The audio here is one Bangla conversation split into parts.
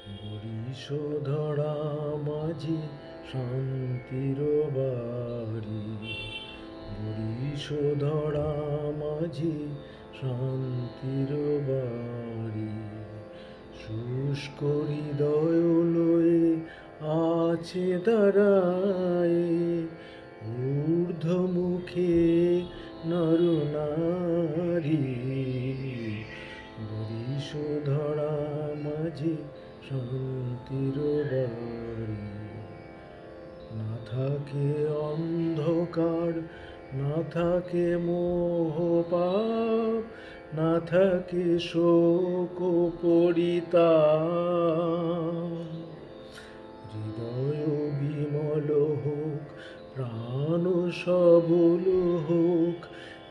বরিশধরা মাঝি শান্তির বাড়ি, বরিশধরা মাঝি শান্তির বাড়ি। শুষ্ক হৃদয় লয়ে আছে দাঁড়ায়, ঊর্ধ্বমুখে নরনারী। বরিশধরা মাঝি শান্তির বাড়ি। না থাকে অন্ধকার, না থাকে মোহ পাপ, না থাকে শোক পরিতাপ। হৃদয় বিমল হোক, প্রাণ সবল হোক,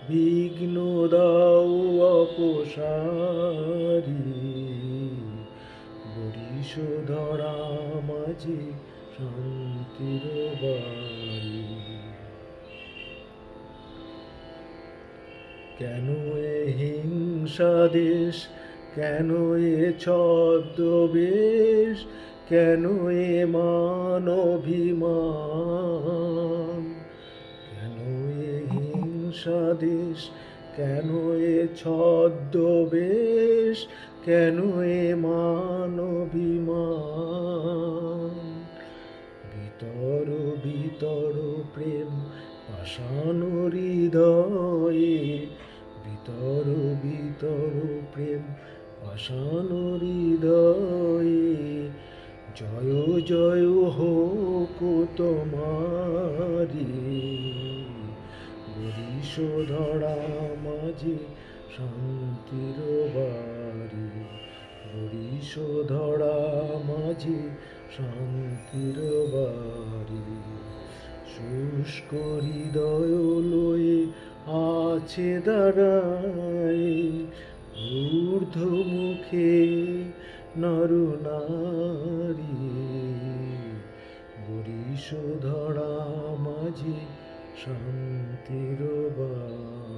বিঘ্ন দাও অপসারী। বরিশধরা মাঝি শান্তির বাড়ি। কেন এ হিংসা দেশ, কেন এ ছদ্মবেশ, কেন এ মান অভিমান? কেন এ হিংসা দেশ, কেন এ ছদ্মবেশ, কেন এ মান অভিমান? ভিতর ভিতর প্রেম পাষাণ হৃদয়ে, ভিতর ভিতর প্রেম পাষাণ হৃদয়ে। জয় জয় হোক তোমারি। বরিশধরা মাঝি শান্তির বাড়ি, বরিশধরা মাঝি শান্তির বাড়ি। শুষ্ক হৃদয় লয়ে আছে দাঁড়ায়, ঊর্ধ্বমুখে নরনারী। বরিশধরা মাঝি শান্তির বাড়ি।